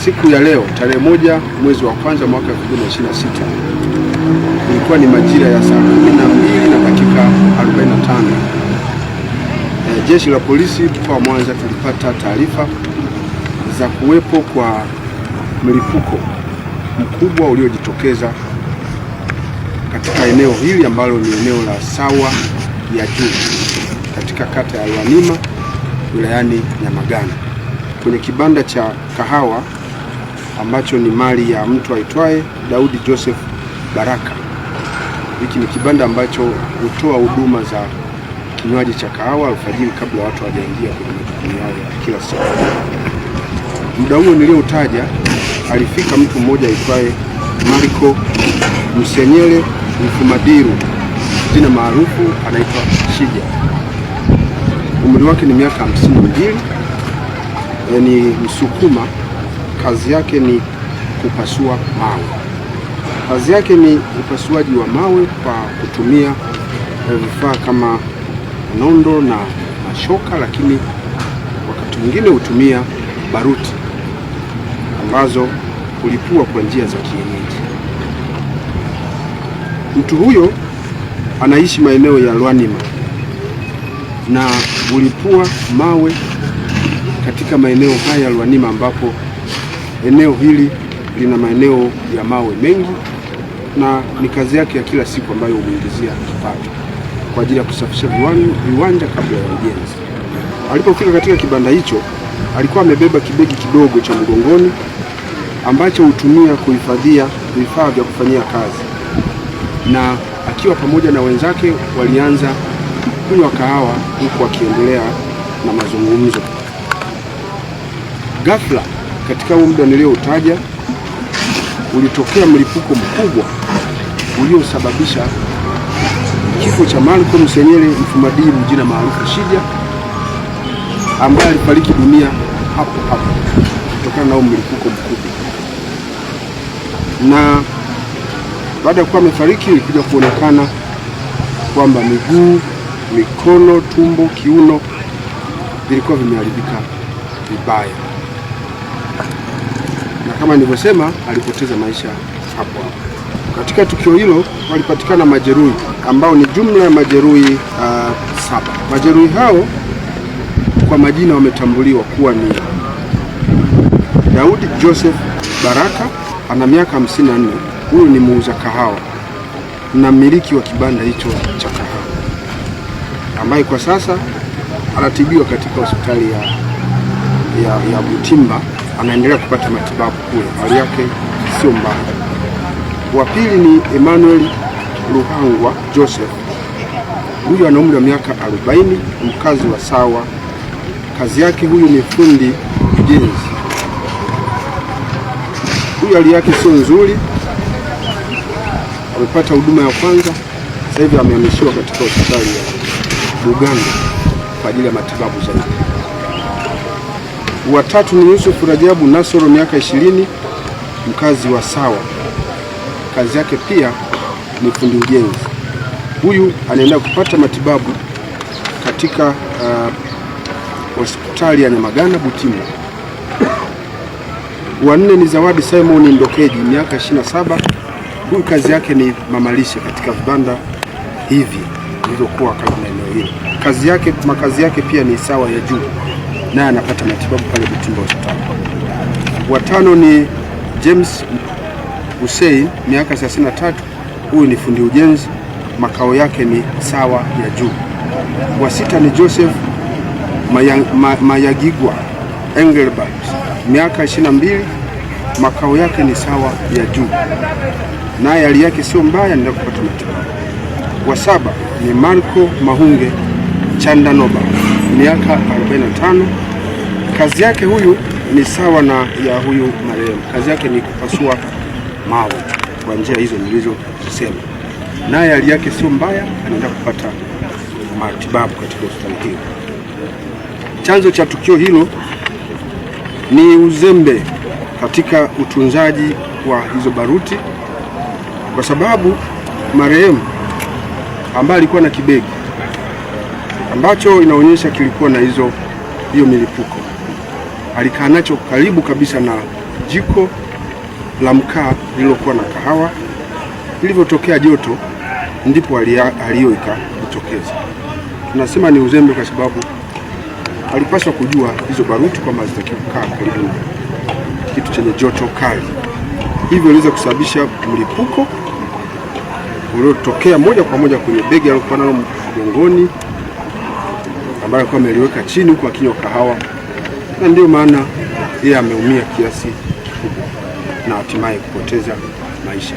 siku ya leo tarehe 1 mwezi wa kwanza mwaka 2026 ilikuwa ni majira ya saa 12 na dakika 45. Jeshi la polisi mkoa wa Mwanza tulipata taarifa za kuwepo kwa mlipuko mkubwa uliojitokeza katika eneo hili ambalo ni eneo la Sawa ya Juu katika kata ya Lwanima wilayani Nyamagana, kwenye kibanda cha kahawa ambacho ni mali ya mtu aitwaye Daudi Joseph Baraka. Hiki ni kibanda ambacho hutoa huduma za kinywaji cha kahawa alfajiri kabla watu hawajaingia kwenye majukumu yao ya kila siku. Muda huo nilioutaja alifika mtu mmoja aitwaye Marco Msenyele Mfumadiru, jina maarufu anaitwa Shija. Umri wake ni miaka 52, ni Msukuma. Kazi yake ni kupasua mawe. Kazi yake ni upasuaji wa mawe kwa kutumia vifaa kama nondo na mashoka, lakini wakati mwingine hutumia baruti ambazo hulipua kwa njia za kienyeji. Mtu huyo anaishi maeneo ya Lwanima na hulipua mawe katika maeneo haya ya Lwanima, ambapo eneo hili lina maeneo ya mawe mengi na ni kazi yake ya kila siku ambayo humuingizia kipato kwa ajili ya kusafisha viwanja kabla ya ujenzi. Alipofika katika kibanda hicho, alikuwa amebeba kibegi kidogo cha mgongoni ambacho hutumia kuhifadhia vifaa vya kufanyia kazi, na akiwa pamoja na wenzake walianza kunywa kahawa huku wakiendelea na mazungumzo. Ghafla katika muda nilioutaja ulitokea mlipuko mkubwa uliosababisha kifo cha Marco Msenyele Mfumadiru, jina maarufu Shija, ambaye alifariki dunia hapo hapo kutokana na mlipuko mkubwa. Na baada ya kuwa amefariki, ilikuja kuonekana kwamba miguu, mikono, tumbo, kiuno vilikuwa vimeharibika vibaya, na kama nilivyosema alipoteza maisha hapo hapo. Katika tukio hilo walipatikana majeruhi ambao ni jumla ya majeruhi 7. Majeruhi hao kwa majina wametambuliwa kuwa ni Daudi Joseph Baraka, ana miaka 54. Huyu ni muuza kahawa na mmiliki wa kibanda hicho cha kahawa, ambaye kwa sasa anatibiwa katika hospitali ya Butimba. Anaendelea kupata matibabu kule, hali yake sio mbaya. Wa pili ni Emmanuel Ruhangwa Joseph. Huyu ana umri wa miaka 40, mkazi wa Sawa. Kazi yake huyu ni fundi ujenzi. Huyu hali yake sio nzuri, amepata huduma ya kwanza, sasa hivi amehamishiwa katika hospitali ya Bugando kwa ajili ya matibabu zaidi. Wa tatu ni Yusuf Rajabu Nasoro, miaka 20, mkazi wa Sawa. Kazi yake pia ni fundi ujenzi. Huyu anaendelea kupata matibabu katika hospitali ya Nyamagana Butimba. Wa nne ni Zawadi Simon Ndokeji, miaka 27. Huyu kazi yake ni mamalishe katika vibanda hivi vilivyokuwa karibu na eneo hili. Makazi yake pia ni Sawa ya Juu, naye anapata matibabu pale Butimba hospitali. Wa tano ni James Hussein, miaka 33. Huyu ni fundi ujenzi, makao yake ni Sawa ya Juu. Wa sita ni Joseph Mayagigwa Engelbert, miaka 22, makao yake ni Sawa ya Juu, naye hali yake sio mbaya, anaendelea kupata matibabu. Wa saba ni Marco Mahunge Chandanoba, miaka 45. Kazi yake huyu ni sawa na ya huyu marehemu. Kazi yake ni kupasua mawe kwa njia hizo nilizozisema, naye hali yake sio mbaya, anaendelea kupata matibabu katika hospitali hiyo. Chanzo cha tukio hilo ni uzembe katika utunzaji wa hizo baruti, kwa sababu marehemu ambaye alikuwa na kibegi ambacho inaonyesha kilikuwa na hiyo milipuko alikaa nacho karibu kabisa na jiko la mkaa lililokuwa na kahawa. Lilivyotokea joto ndipo hali hiyo ikajitokeza. Tunasema ni uzembe kwa sababu alipaswa kujua hizo baruti kwamba zitakiwa kukaa karibu na kitu chenye joto kali, hivyo iliweza kusababisha mlipuko uliotokea moja kwa moja kwenye begi alilokuwa nalo mgongoni, ambayo alikuwa ameliweka chini huku akinywa kahawa, na ndio maana yeye ameumia kiasi kikubwa na hatimaye kupoteza maisha.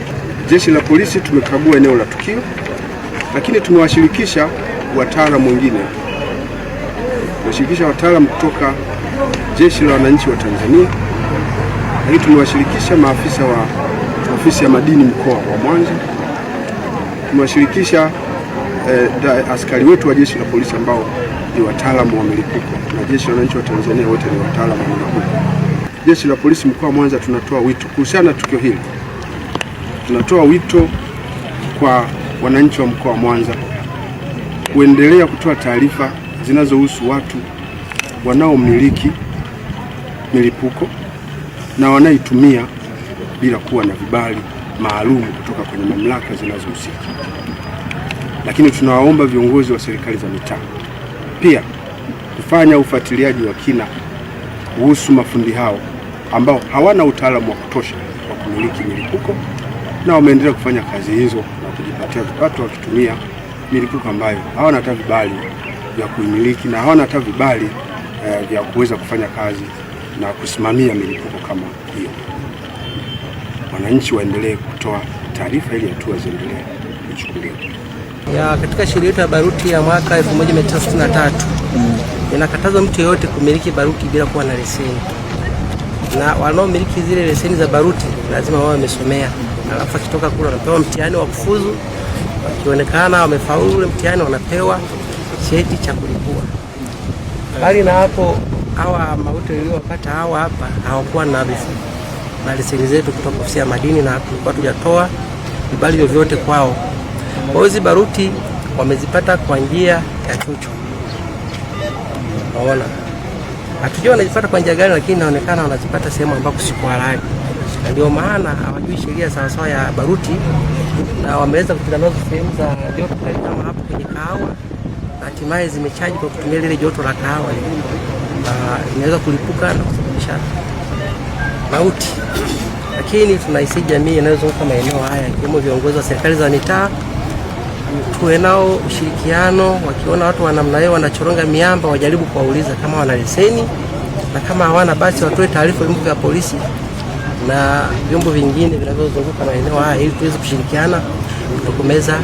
Jeshi la polisi tumekagua eneo la tukio, lakini tumewashirikisha wataalamu wengine. Tumewashirikisha wataalamu kutoka Jeshi la Wananchi wa Tanzania, lakini tumewashirikisha maafisa wa ofisi ya madini mkoa wa Mwanza. Tumewashirikisha askari wetu wa Jeshi la Polisi ambao ni wataalamu wa milipuko, na Jeshi la Wananchi wa Tanzania wote ni wataalamu wa milipuko. Jeshi la Polisi mkoa wa Mwanza tunatoa wito kuhusiana na tukio hili. Tunatoa wito kwa wananchi wa mkoa wa Mwanza kuendelea kutoa taarifa zinazohusu watu wanaomiliki milipuko na wanaitumia bila kuwa na vibali maalum kutoka kwenye mamlaka zinazohusika. Lakini tunawaomba viongozi wa serikali za mitaa pia kufanya ufuatiliaji wa kina kuhusu mafundi hao ambao hawana utaalamu wa kutosha wa kumiliki milipuko na wameendelea kufanya kazi hizo na kujipatia vipato wakitumia milipuko ambayo hawana hata vibali vya kuimiliki na hawana hata vibali vya kuweza kufanya kazi na kusimamia milipuko kama hiyo. Wananchi waendelee kutoa taarifa ili hatua ziendelee kuchukuliwa. Katika sheria yetu ya baruti ya mwaka 1963 inakataza mtu yeyote kumiliki baruti bila kuwa na leseni, na wanaomiliki zile leseni za baruti lazima wao wamesomea, alafu akitoka kule wanapewa mtihani wa kufuzu. Wakionekana wamefaulu ule mtihani wanapewa cheti cha kulipua. Bali na hapo, hawa mauto waliopata hawa hapa hawakuwa na leseni zetu kutoka ofisi ya madini, na tulikuwa tujatoa vibali vyovyote kwao. Kwa hiyo baruti wamezipata kwa njia ya chuchu. Naona hatujua wanazipata kwa njia gani, lakini inaonekana wanazipata sehemu ambako si kwa halali. Ndio maana hawajui sheria sawasawa ya baruti, na wameweza kupita nazo sehemu za joto kama hapo kwenye kahawa, na hatimaye zimechaji kwa kutumia lile joto la kahawa, na inaweza kulipuka na kusababisha mauti. Lakini tunaisi jamii inayozunguka maeneo haya, ikiwemo viongozi wa serikali za mitaa, tuwe nao ushirikiano. Wakiona watu wa namna hiyo wanachoronga miamba, wajaribu kuwauliza kama wana leseni, na kama hawana basi watoe taarifa vyombo vya polisi na vyombo vingine vinavyozunguka maeneo haya, ili tuweze kushirikiana kutokomeza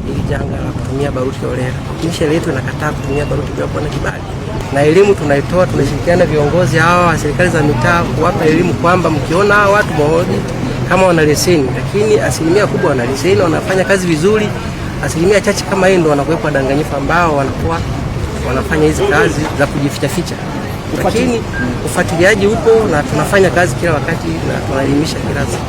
hili janga la kutumia baruti holela. Sheria yetu inakataa kutumia baruti bila kuwa na kibali. Na elimu tunaitoa, tunashirikiana viongozi hawa wa serikali za mitaa kuwapa elimu kwamba mkiona hawa watu mmoja kama wana leseni, lakini asilimia kubwa wana leseni, wanafanya kazi vizuri. Asilimia chache kama hii ndio wanakuwepo wadanganyifu ambao wanakuwa wanafanya hizi kazi za kujificha ficha. Lakini ufuatiliaji upo na tunafanya kazi kila wakati na tunaelimisha kila siku.